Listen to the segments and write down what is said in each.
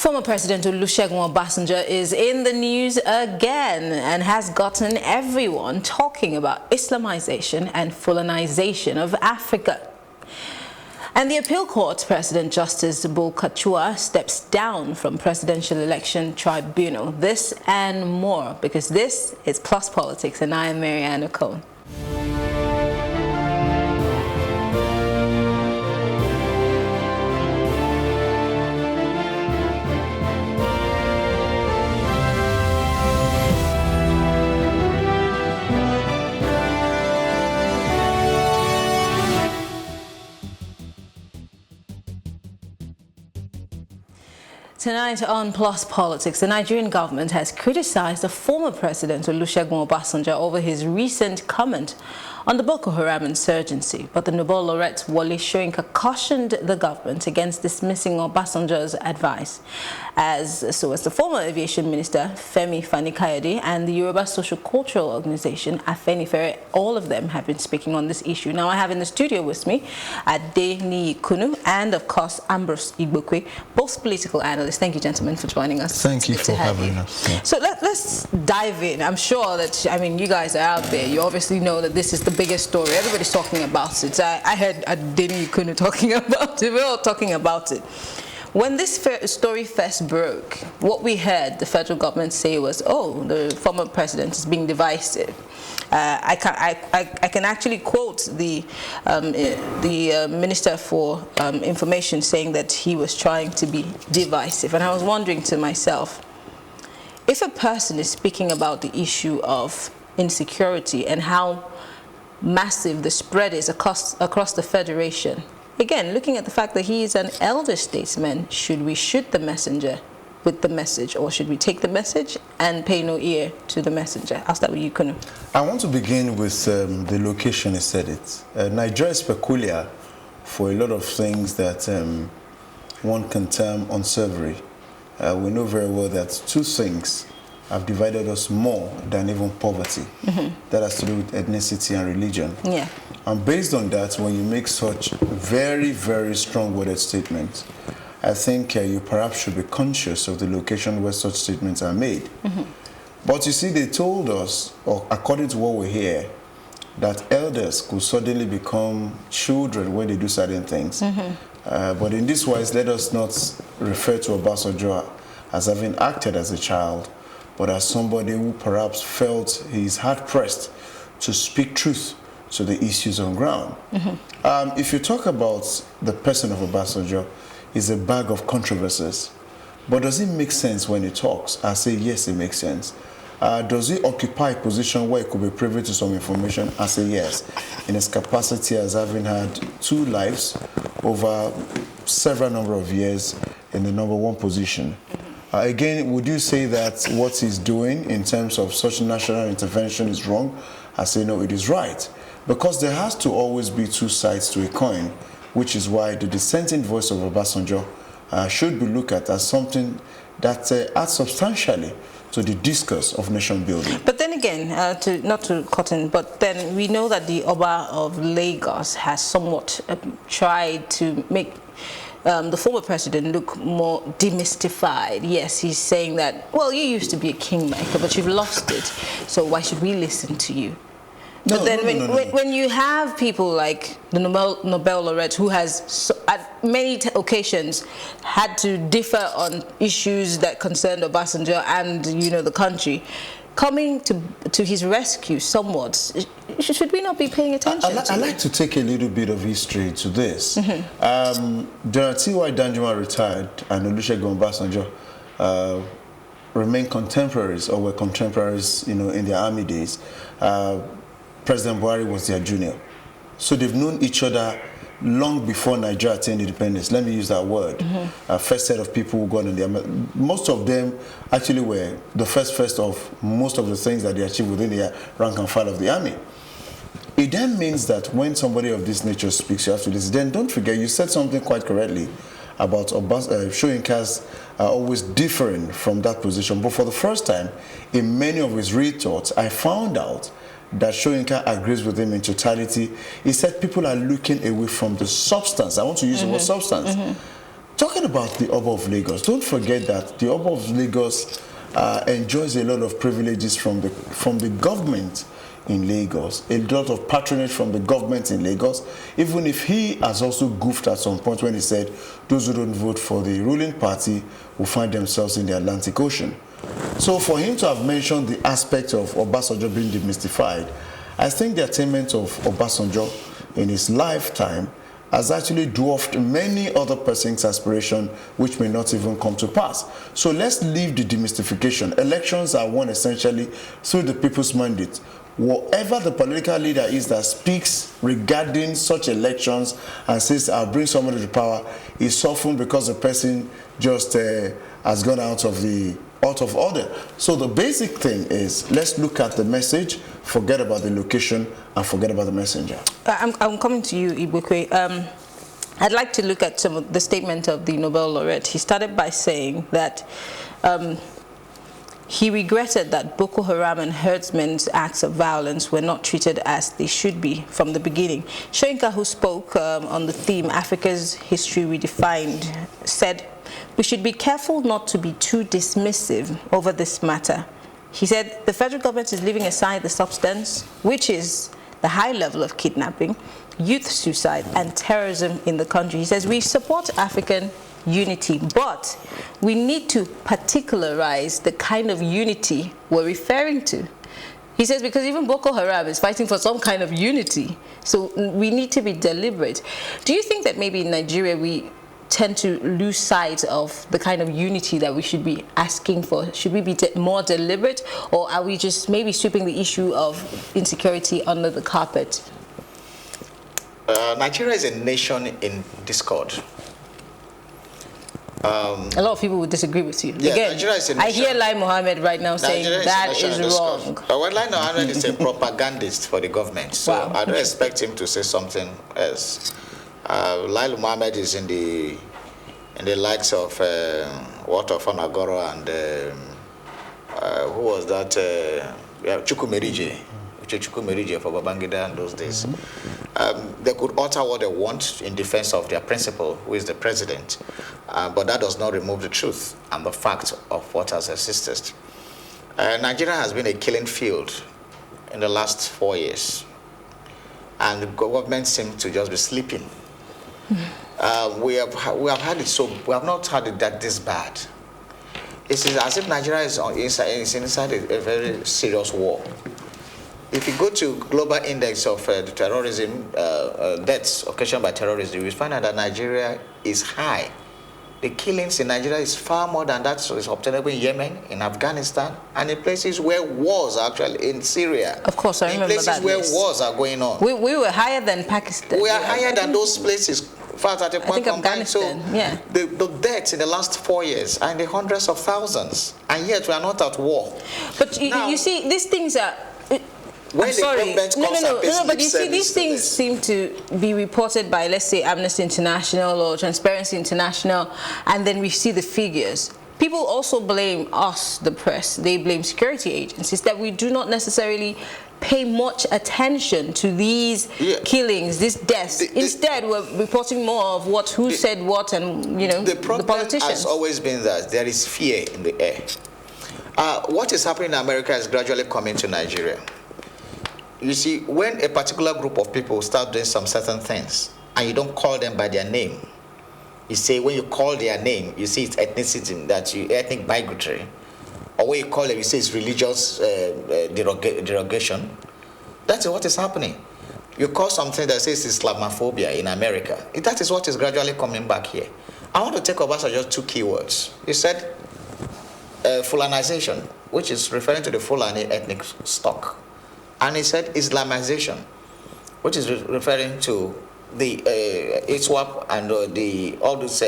Former President Olusegun Obasanjo is in the news again and has gotten everyone talking about Islamization and Fulanization of Africa. And the appeal court President Justice Boko steps down from presidential election tribunal. This and more, because this is Plus Politics, and I am Mariana Cohn. Tonight on Plus Politics, the Nigerian government has criticized the former president Olusegun Obasanjo over his recent comment on the Boko Haram insurgency. But the Nobel Laureate Wole Soyinka cautioned the government against dismissing Obasanjo's advice, as the former aviation minister Femi, Fani, Kayode, and the Yoruba socio-cultural organization Afenifere, all of them have been speaking on this issue. Now I have in the studio with me Kunu and of course Ambrose Igbokwe, both political analysts. Thank you, gentlemen, for joining us. Thank you for having us. Yeah. So let's dive in. I'm sure that, I mean, you guys are out there. You obviously know that this is the biggest story. Everybody's talking about it. I heard Kunu talking about it. We're all talking about it. When this story first broke, what we heard the federal government say was, oh, the former president is being divisive. I can actually quote the Minister for Information saying that he was trying to be divisive. And I was wondering to myself, if a person is speaking about the issue of insecurity and how massive the spread is across the Federation, again, looking at the fact that he is an elder statesman, should we shoot the messenger with the message, or should we take the message and pay no ear to the messenger? I'll start with you, Kunu. I want to begin with the location. He said it. Nigeria is peculiar for a lot of things that one can term unsavory. We know very well that two things have divided us more than even poverty. Mm-hmm. That has to do with ethnicity and religion. Yeah. And based on that, when you make such very, very strong-worded statements, I think you perhaps should be conscious of the location where such statements are made. Mm-hmm. But you see, they told us, or according to what we hear, that elders could suddenly become children when they do certain things. Mm-hmm. But in this wise, let us not refer to Obasanjo as having acted as a child, but as somebody who perhaps felt he's hard-pressed to speak truth to the issues on ground. Mm-hmm. If you talk about the person of Obasanjo, he's a bag of controversies. But does it make sense when he talks? I say, yes, it makes sense. Does he occupy a position where he could be privy to some information? I say, yes. In his capacity as having had 2 lives over several number of years in the #1 position. Again, would you say that what he's doing in terms of such national intervention is wrong? I say, no, it is right. Because there has to always be 2 sides to a coin, which is why the dissenting voice of Obasanjo should be looked at as something that adds substantially to the discourse of nation building. But then again, not to cut in, but then we know that the Oba of Lagos has somewhat tried to make the former president look more demystified. Yes, he's saying that, well, you used to be a kingmaker, but you've lost it, so why should we listen to you? No, but then when you have people like the Nobel Laureate, who has at many occasions had to differ on issues that concerned Obasanjo and, you know, the country, coming to his rescue somewhat, should we not be paying attention to I'd like to take a little bit of history to this. Mm-hmm. General T.Y. Danjuma retired and Olusegun Obasanjo remained contemporaries, or were contemporaries, you know, in their army days. President Buhari was their junior. So they've known each other long before Nigeria attained independence. Let me use that word. Mm-hmm. First set of people who got in there. Most of them actually were the first of most of the things that they achieved within the rank and file of the army. It then means that when somebody of this nature speaks, you have to listen. Then don't forget, you said something quite correctly about Soyinka's always differing from that position. But for the first time, in many of his retorts, I found out that Soyinka agrees with him in totality. He said people are looking away from the substance. I want to use the word substance. Talking about the Oba of Lagos, don't forget that the Oba of Lagos enjoys a lot of privileges from the government in Lagos, a lot of patronage from the government in Lagos, even if he has also goofed at some point when he said those who don't vote for the ruling party will find themselves in the Atlantic Ocean. So for him to have mentioned the aspect of Obasanjo being demystified, I think the attainment of Obasanjo in his lifetime has actually dwarfed many other persons' aspiration, which may not even come to pass. So let's leave the demystification. Elections are won essentially through the people's mandate. Whatever the political leader is that speaks regarding such elections and says, I'll bring somebody to power, is often because the person just has gone out of order. So the basic thing is, let's look at the message, forget about the location, and forget about the messenger. I'm coming to you, Ibukwe. I'd like to look at some of the statement of the Nobel Laureate. He started by saying that he regretted that Boko Haram and herdsmen's acts of violence were not treated as they should be from the beginning. Soyinka, who spoke on the theme Africa's History Redefined, said, "We should be careful not to be too dismissive over this matter." He said the federal government is leaving aside the substance, which is the high level of kidnapping, youth suicide, and terrorism in the country. He says we support African unity, but we need to particularize the kind of unity we're referring to. He says because even Boko Haram is fighting for some kind of unity, so we need to be deliberate. Do you think that maybe in Nigeria we tend to lose sight of the kind of unity that we should be asking for? Should we be more deliberate, or are we just maybe sweeping the issue of insecurity under the carpet? Nigeria is a nation in discord. A lot of people would disagree with you. Yeah, again, Nigeria is a I nation. hear Lai Mohammed right now saying that is wrong. Well, Lai Mohammed is a propagandist for the government, so Wow. I don't expect him to say something else. Lai Mohammed is in the likes of Walter Fanagoro and who was that? Chukwumerije. Chukwumerije for Babangida in those days. They could utter what they want in defense of their principal, who is the president, but that does not remove the truth and the fact of what has existed. Nigeria has been a killing field in the last 4 years, and the government seems to just be sleeping. We have had it so, we have not had it that this bad. It's as if Nigeria is inside a very serious war. If you go to global index of terrorism, deaths occasioned by terrorism, you will find out that Nigeria is high. The killings in Nigeria is far more than that is obtainable in Yemen, in Afghanistan, and in places where wars are actually, in Syria. Of course, I remember that. In places where wars are going on. We were higher than Pakistan. We are higher than those places. In fact, at a point combined, so yeah. the deaths in the last 4 years are in the hundreds of thousands, and yet we are not at war. But you see, these things are... When I'm sorry. No, but you see, these things seem to be reported by, let's say, Amnesty International or Transparency International, and then we see the figures. People also blame us, the press. They blame security agencies, that we do not necessarily pay much attention to these killings, these deaths. Instead, we're reporting more of who said what, and the problem the politicians. has always been that there is fear in the air. What is happening in America is gradually coming to Nigeria. You see, when a particular group of people start doing some certain things, and you don't call them by their name, you say when you call their name, you see it's ethnicity, ethnic bigotry, or when you call them, you say it's religious derogation. That's what is happening. You call something that says Islamophobia in America. That is what is gradually coming back here. I want to take up just two keywords. You said Fulanization, which is referring to the Fulani ethnic stock. And he said Islamization, which is referring to the ISWAP and all those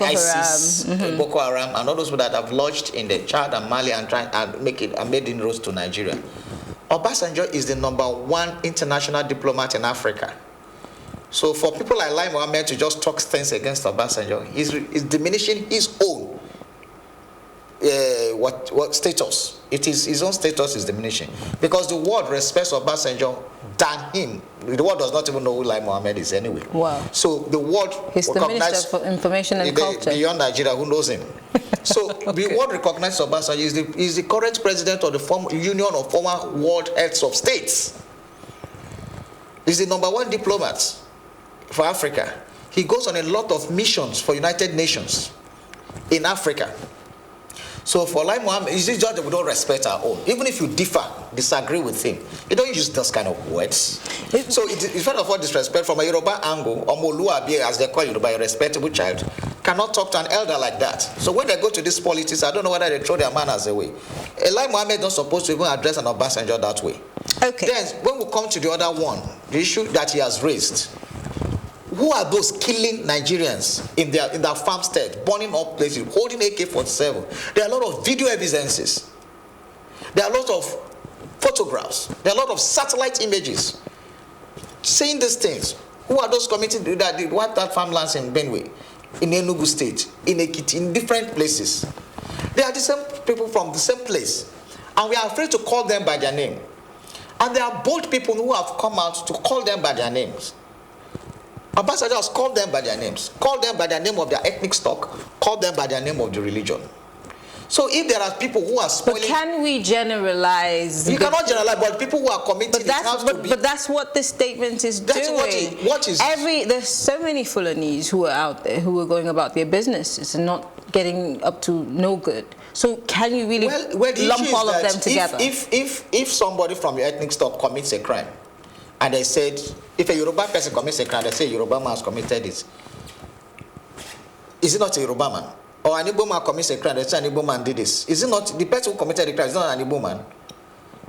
ISIS, Boko Haram, and all those people that have lodged in the Chad and Mali and made inroads to Nigeria. Obasanjo is the #1 international diplomat in Africa. So for people like Lai Mohammed to just talk things against Obasanjo, is diminishing his own. what status. It is his own status is diminishing because the world respects Obasanjo than him. The world does not even know who Lai Mohammed is anyway. Wow. So the world he's the Minister for Information and Culture. Beyond Nigeria, who knows him? So the world recognizes Obasanjo is the current president of the Union of Former World Heads of States. He's the #1 diplomat for Africa. He goes on a lot of missions for United Nations in Africa. So for Lai Mohammed, it's just that we don't respect our own. Even if you disagree with him, you don't use those kind of words. So it's first of all disrespect from a Yoruba angle. Omoluabi, as they call Yoruba, a respectable child, cannot talk to an elder like that. So when they go to these politics, I don't know whether they throw their manners away. Lai Mohammed is not supposed to even address an Obasanjo that way. Okay. Then when we come to the other one, the issue that he has raised, who are those killing Nigerians in their farmstead, burning up places, holding AK-47? There are a lot of video evidences. There are a lot of photographs. There are a lot of satellite images saying these things. Who are those committing that they wiped out farmlands in Benue, in Enugu State, in Ekiti, in different places? They are the same people from the same place, and we are afraid to call them by their name. And there are bold people who have come out to call them by their names. Obasanjo has called them by their names, called them by the name of their ethnic stock, called them by their name of the religion. So if there are people who are spoiling... But can we generalize? You cannot generalize, but people who are committing... But that's what this statement is doing. There's so many Fulanese who are out there who are going about their businesses and not getting up to no good. So can you really lump all of them together? If somebody from your ethnic stock commits a crime, and they said, if a Yoruba person commits a crime, they say Yoruba man has committed it. Is it not a Yoruba man? Or an Igbo man commits a crime, they say an Igbo man did this. Is it not the person who committed the crime? Is not an Igbo man?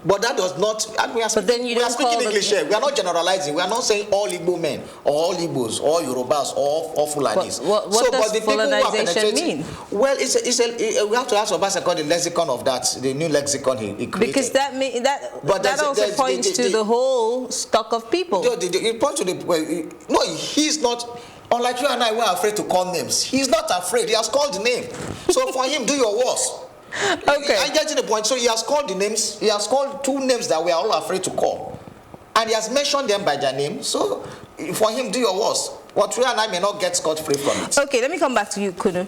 But that does not. We are speaking English here. We are not generalizing. We are not saying all Igbo men, or all Igbos, or Yorubas, or Fulanis. What does Fulanization mean? Well, we have to ask Obasanjo the lexicon of that, the new lexicon he created. Because that also points to the whole stock of people. It points to the no. He's not. Unlike you and I, we are afraid to call names. He's not afraid. He has called the name. So for him, do your worst. Okay. I get to the point. So he has called the names. He has called 2 names that we are all afraid to call, and he has mentioned them by their name. So for him, do your worst. What we and I may not get scot-free from it. Okay, let me come back to you, Kunu.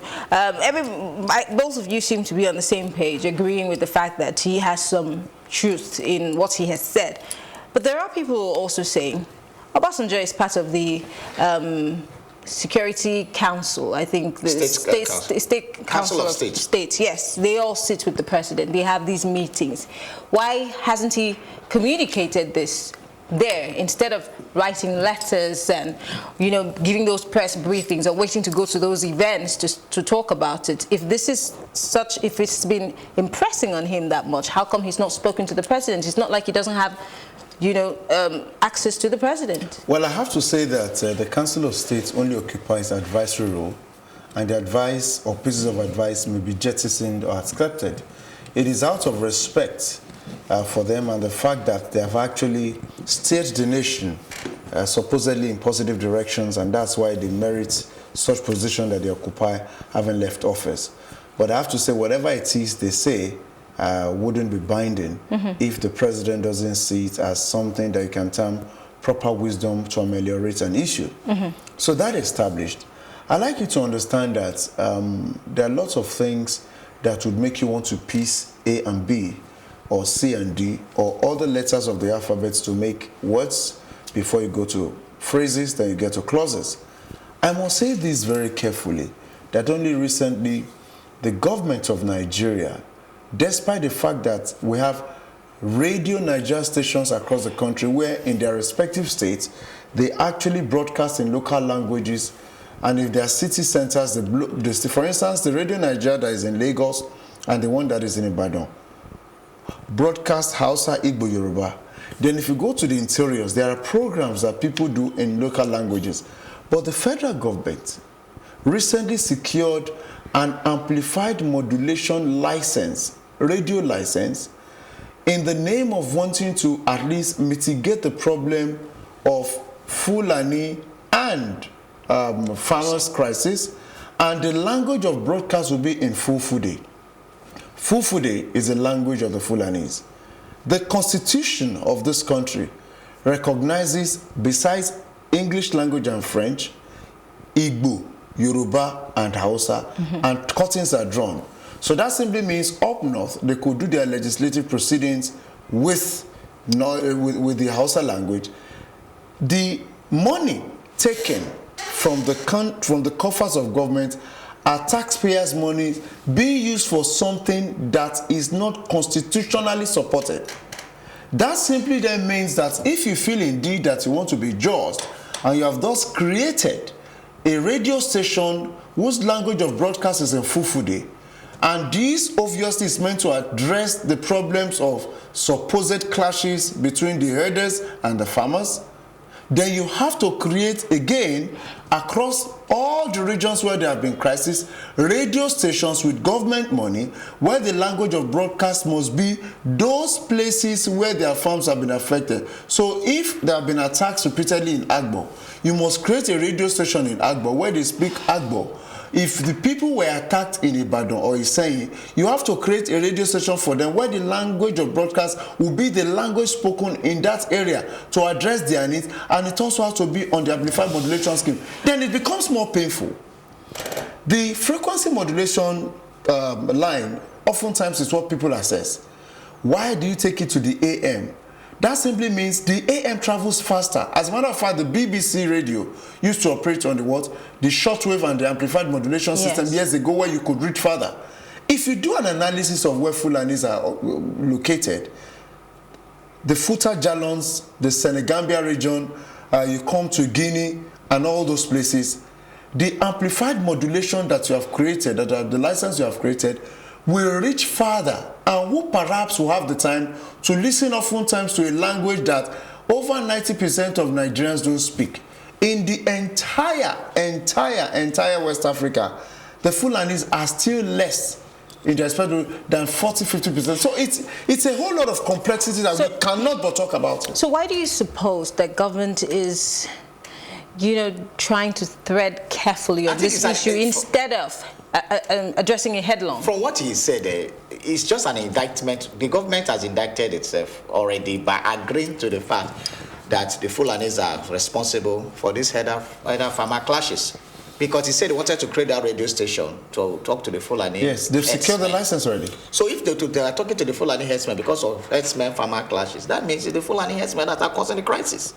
Both of you seem to be on the same page, agreeing with the fact that he has some truth in what he has said. But there are people who are also saying Obasanjo is part of the Security Council, I think the State Council of States. Yes, they all sit with the president. They have these meetings. Why hasn't he communicated this there instead of writing letters and giving those press briefings or waiting to go to those events to talk about it? If this is if it's been impressing on him that much, how come he's not spoken to the president? It's not like he doesn't have access to the president. Well, I have to say that the Council of States only occupies an advisory role, and the advice or pieces of advice may be jettisoned or accepted. It is out of respect for them and the fact that they have actually steered the nation supposedly in positive directions, and that's why they merit such position that they occupy, having left office. But I have to say, whatever it is they say, wouldn't be binding if the president doesn't see it as something that you can term proper wisdom to ameliorate an issue. So that established, I'd like you to understand that there are lots of things that would make you want to piece A and B, or C and D, or other letters of the alphabet to make words before you go to phrases, then you get to clauses. I must say this very carefully, that only recently the government of Nigeria, despite the fact that we have radio Nigeria stations across the country where in their respective states, they actually broadcast in local languages, and if there are city centers, for instance, the radio Nigeria that is in Lagos and the one that is in Ibadan, broadcast Hausa, Igbo, Yoruba. Then if you go to the interiors, there are programs that people do in local languages. But the federal government recently secured an amplified modulation license, radio license, in the name of wanting to at least mitigate the problem of Fulani and farmers' crisis, and the language of broadcast will be in Fulfulde. Fulfude is the language of the Fulanis. The constitution of this country recognizes, besides English language and French, Igbo, Yoruba, and Hausa, and curtains are drawn. So that simply means up north, they could do their legislative proceedings with the Hausa language. The money taken from the coffers of government are taxpayers' money being used for something that is not constitutionally supported. That simply then means that if you feel indeed that you want to be just, and you have thus created a radio station whose language of broadcast is in Fulfude, and this obviously is meant to address the problems of supposed clashes between the herders and the farmers, then you have to create again across all the regions where there have been crises, radio stations with government money where the language of broadcast must be those places where their farms have been affected. So if there have been attacks repeatedly in Agbo, you must create a radio station in Agbo where they speak Agbo. If the people were attacked in Ibadan or Iseyin, you have to create a radio station for them where the language of broadcast will be the language spoken in that area to address their needs, and it also has to be on the amplified modulation scheme. Then it becomes more painful. The frequency modulation line oftentimes is what people assess. Why do you take it to the AM? That simply means the AM travels faster. As a matter of fact, the BBC radio used to operate on the what? The shortwave and the amplified modulation system years ago, where you could reach further. If you do an analysis of where Fulanis are located, the Futa Jalons, the Senegambia region, you come to Guinea and all those places, the amplified modulation that you have created, the license you have created, will reach further, and who perhaps will have the time to listen oftentimes to a language that over 90% of Nigerians don't speak. In the entire West Africa, the Fulanis are still less in respect than 40-50%. So it's a whole lot of complexity that we cannot but talk about. So why do you suppose that government is, trying to thread carefully on this issue instead of addressing it headlong? From what he said, it's just an indictment. The government has indicted itself already by agreeing to the fact that the Fulanis are responsible for these header farmer clashes. Because he said he wanted to create that radio station to talk to the Fulani. Yes, they've secured the license already. So if they are talking to the Fulani herdsmen because of herdsmen farmer clashes, that means it's the Fulani herdsmen that are causing the crisis.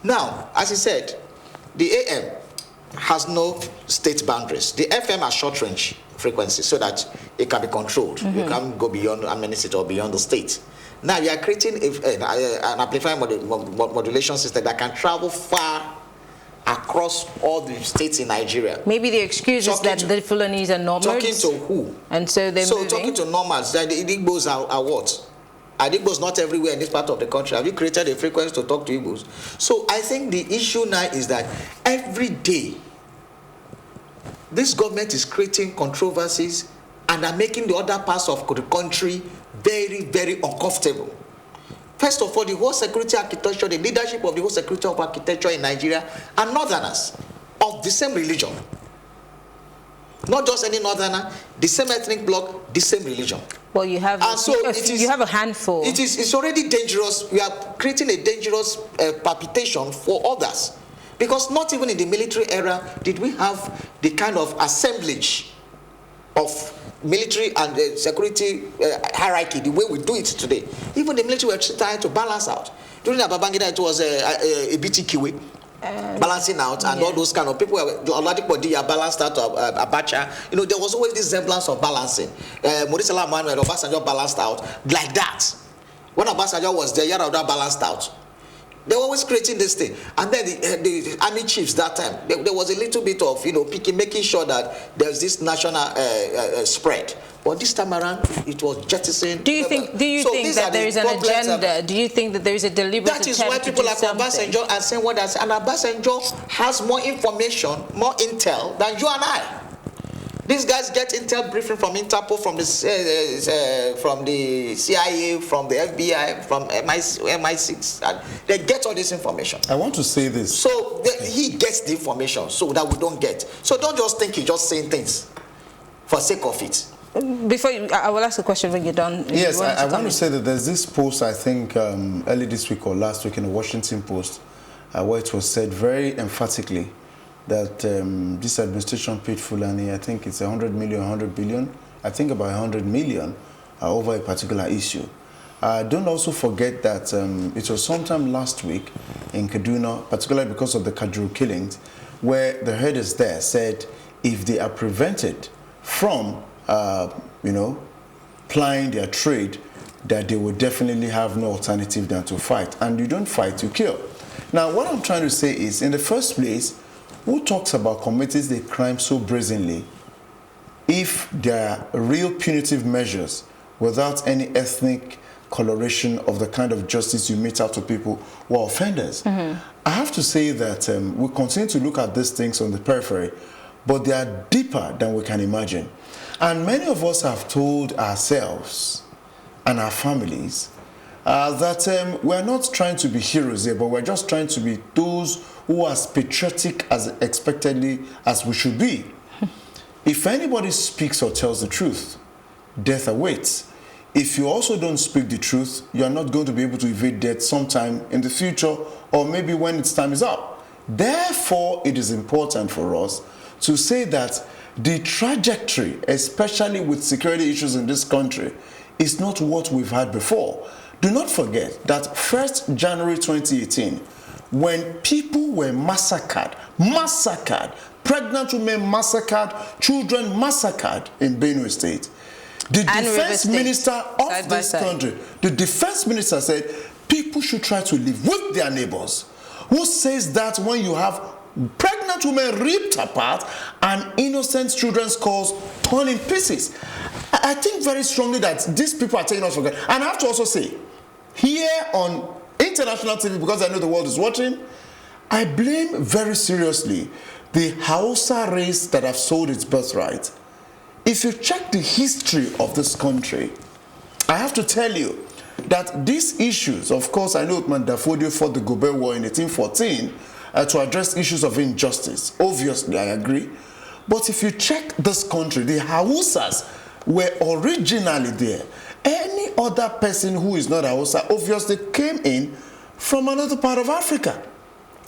Now, as he said, the AM has no state boundaries. The FM has short range frequency so that it can be controlled. You can't go beyond Amenicity or beyond the state. Now you are creating an amplified modulation system that can travel far across all the states in Nigeria. Maybe the excuse is that the Fulanis are nomads. Talking to who? And so they're moving. Talking to nomads, the Igbos are what? Are Igbos not everywhere in this part of the country? Have you created a frequency to talk to Igbos? So I think the issue now is that every day, this government is creating controversies and are making the other parts of the country very, very uncomfortable. First of all, the whole security architecture, the leadership of the whole security architecture in Nigeria are northerners of the same religion. Not just any northerner, the same ethnic bloc, the same religion. Well, you have you have a handful. It's already dangerous. We are creating a dangerous palpitation for others. Because not even in the military era did we have the kind of assemblage of military and security hierarchy the way we do it today. Even the military were trying to balance out. During the Babangida, it was a BTQ balancing out, and all those kind of people were balanced out of Abacha. There was always this semblance of balancing. Morisala Manuel Obasanjo balanced out like that. When Obasanjo was there, Yaradua balanced out. They were always creating this thing. And then the army chiefs that time, there was a little bit of, picking, making sure that there's this national spread. But this time around, it was jettisoned. Do you think that there is an agenda? Do you think that there is a deliberate attempt? That is why people like Obasanjo are saying what they say. And Obasanjo has more information, more intel than you and I. These guys get intel briefing from Interpol, from the CIA, from the FBI, from MI6, and they get all this information. I want to say this. So he gets the information so that we don't get. So don't just think he's just saying things for sake of it. before I will ask a question when you're done. Yes, I want to say that there's this post, I think, early this week or last week in the Washington Post, where it was said very emphatically that this administration paid Fulani, I think it's 100 million, 100 billion, I think about 100 million over a particular issue. Don't also forget that it was sometime last week in Kaduna, particularly because of the Kajuru killings, where the herders there said if they are prevented from, plying their trade, that they will definitely have no alternative than to fight. And you don't fight, you kill. Now, what I'm trying to say is, in the first place, who talks about committing the crime so brazenly if there are real punitive measures without any ethnic coloration of the kind of justice you mete out to people who are offenders? I have to say that we continue to look at these things on the periphery, but they are deeper than we can imagine. And many of us have told ourselves and our families that we're not trying to be heroes here, but we're just trying to be those who are as patriotic as expectedly as we should be. If anybody speaks or tells the truth, death awaits. If you also don't speak the truth, you are not going to be able to evade death sometime in the future, or maybe when its time is up. Therefore, it is important for us to say that the trajectory, especially with security issues in this country, is not what we've had before. Do not forget that 1st January 2018, when people were massacred, pregnant women massacred, children massacred in Benue State, the defense minister of this country, the defense minister said people should try to live with their neighbors. Who says that when you have pregnant women ripped apart and innocent children's skulls torn in pieces? I think very strongly that these people are taking us for granted. And I have to also say, here on international TV, because I know the world is watching, I blame very seriously the Hausa race that have sold its birthright. If you check the history of this country, I have to tell you that these issues, of course, I know Uthman Dafodio fought the Gobe War in 1814 to address issues of injustice. Obviously, I agree. But if you check this country, the Hausas were originally there. Any other person who is not Hausa obviously came in from another part of Africa.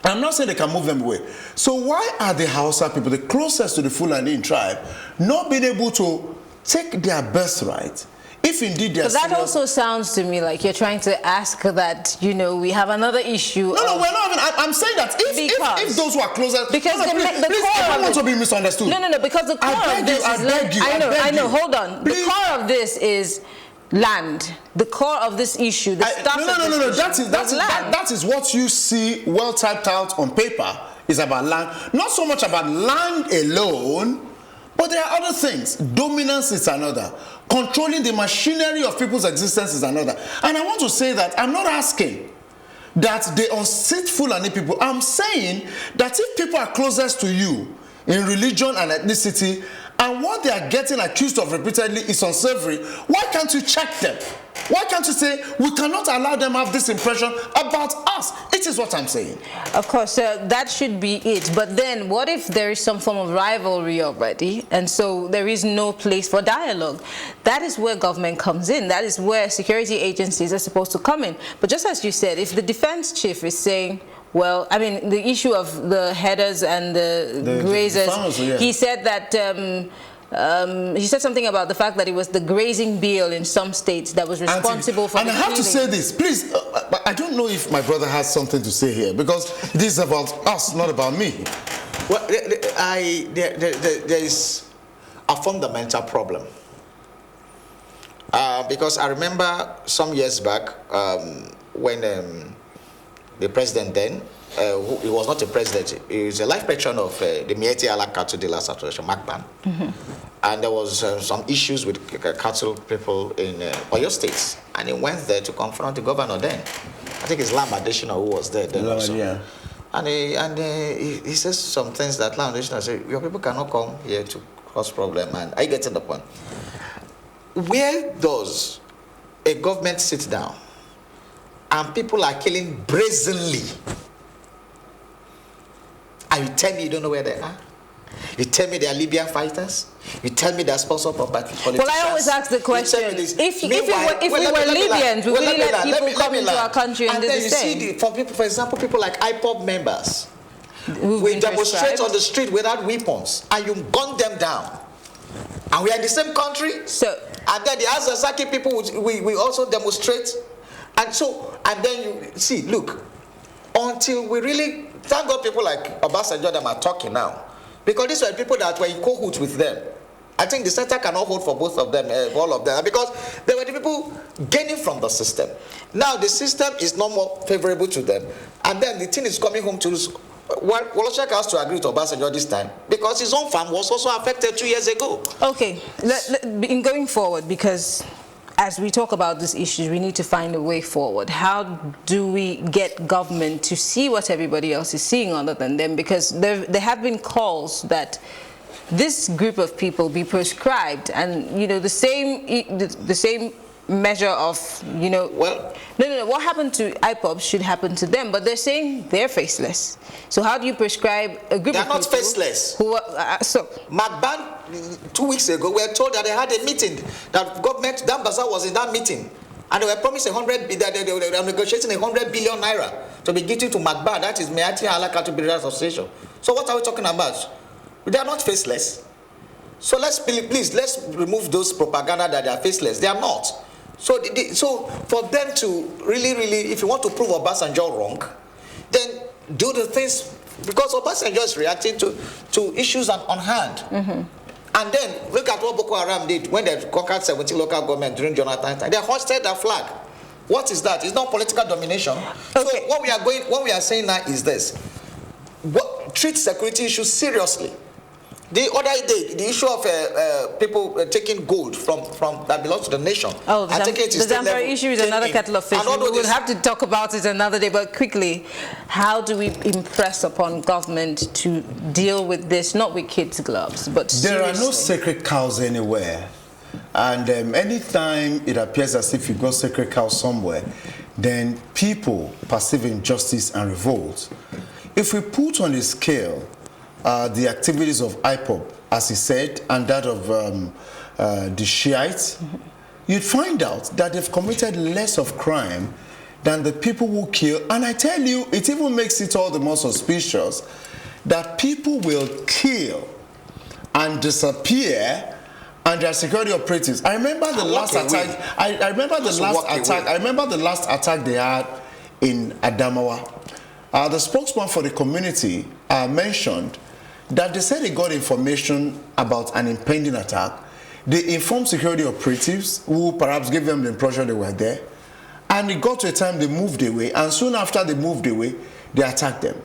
I'm not saying they can move them away. So why are the Hausa people, the closest to the Fulani tribe, not being able to take their birthright? If indeed they are that also sounds to me like you're trying to ask that, we have another issue. No, we're not even. I'm saying that if those who are closest, because the please, I don't want to be misunderstood. No, because the core of this is I know. Hold on. Please. The core of this is land. The core of this issue, the stuff. No. That is what you see well typed out on paper is about land. Not so much about land alone, but there are other things. Dominance is another. Controlling the machinery of people's existence is another. And I want to say that I'm not asking that they unseat Fulani people. I'm saying that if people are closest to you in religion and ethnicity, and what they are getting accused of repeatedly is unsavory, why can't you check them? Why can't you say, we cannot allow them to have this impression about us? It is what I'm saying. Of course, that should be it. But then, what if there is some form of rivalry already, and so there is no place for dialogue? That is where government comes in. That is where security agencies are supposed to come in. But just as you said, if the defense chief is saying, well, I mean, the issue of the headers and the grazers, farmers, yeah. He said that he said something about the fact that it was the grazing bill in some states that was responsible for. And I have to say this, please. I don't know if my brother has something to say here because this is about us, not about me. Well, there is a fundamental problem because I remember some years back when the president then, he was not a president, he was a life patron of the Mieti Ala Cattle Dealers Association, MACBAN. And there was some issues with cattle people in Oyo State. And he went there to confront the governor then. I think it's Lam Adesina who was there then also. Yeah. And he says some things that Lam Adesina said, your people cannot come here to cause problem. And I get to the point. Where does a government sit down and people are killing brazenly, and you tell me you don't know where they are? You tell me they are Libyan fighters. You tell me they are sponsored by politicians. Well, I always ask the question, if we were Libyans, would we let people come into our country and do the same? You see, for example, people like IPOB members, we demonstrate on the street without weapons, and you gun them down. And we are in the same country. And then the Azazaki people, we also demonstrate. And then you see, look, until we really, thank God people like Obasanjo them are talking now. Because these were people that were in cahoots with them. I think the center cannot hold for both of them, all of them, because they were the people gaining from the system. Now the system is no more favorable to them. And then the thing is coming home to us. Well, Wole Soyinka has to agree to Obasanjo this time because his own farm was also affected 2 years ago. Okay, in going forward, because as we talk about these issues, we need to find a way forward. How do we get government to see what everybody else is seeing other than them? Because there have been calls that this group of people be prescribed, and you know the same measure of, you know, well, no, what happened to IPOB should happen to them, but they're saying they're faceless. So how do you prescribe a group of people? They're not faceless. Who so Magban 2 weeks ago, we were told that they had a meeting, that government, Dambasa was in that meeting, and they were promised they were negotiating 100 billion naira to be given to Magban, that is Meati Alaka to Builders Association. So what are we talking about? They are not faceless. So please let's remove those propaganda that they are faceless. They are not. So for them to really, if you want to prove Obasanjo wrong, then do the things, because Obasanjo is reacting to issues on hand. And then look at what Boko Haram did when they conquered 17 local governments during Jonathan's time. They hoisted their flag. What is that? It's not political domination. Okay. So what we are saying now is this: treat security issues seriously. The other day, the issue of people taking gold from that belongs to the nation. Oh, the Zamfara issue is another kettle of fish. We will have to talk about it another day, but quickly, how do we impress upon government to deal with this, not with kids' gloves, but seriously? There are no sacred cows anywhere. And anytime it appears as if you got sacred cows somewhere, then people perceive injustice and revolt. If we put on a scale the activities of IPOB, as he said, and that of the Shiites, you'd find out that they've committed less of crime than the people who kill. And I tell you, it even makes it all the more suspicious that people will kill and disappear and their security operatives. I remember the last attack. I remember the last attack they had in Adamawa. The spokesman for the community mentioned that they said they got information about an impending attack. They informed security operatives who perhaps gave them the impression they were there. And it got to a time they moved away, and soon after they moved away, they attacked them.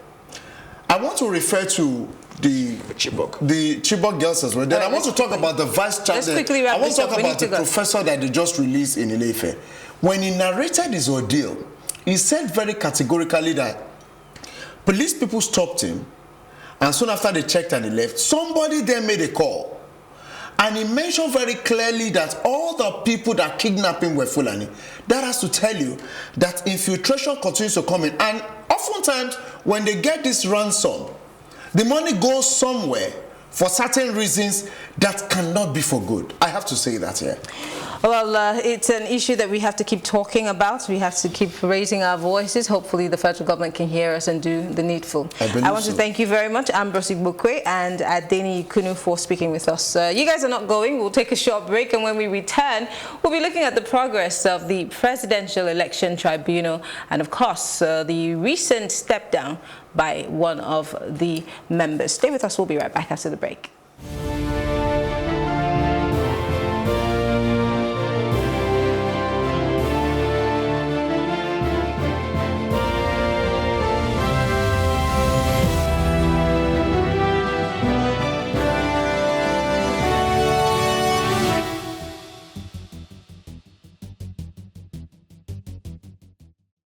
I want to refer to the Chibok girls as well. Then I want to talk about the vice chancellor. I want to talk about the professor that they just released in Ile-Ife. When he narrated his ordeal, he said very categorically that police people stopped him, and soon after they checked and he left, somebody then made a call. And he mentioned very clearly that all the people that kidnapped him were Fulani. That has to tell you that infiltration continues to come in. And oftentimes, when they get this ransom, the money goes somewhere for certain reasons that cannot be for good. I have to say that here. Well, it's an issue that we have to keep talking about. We have to keep raising our voices. Hopefully the federal government can hear us and do the needful. I want to thank you very much, Ambrose Igbokwe and Adeni Kunu, for speaking with us. You guys are not going. We'll take a short break, and when we return, we'll be looking at the progress of the Presidential Election Tribunal and, of course, the recent step down by one of the members. Stay with us. We'll be right back after the break.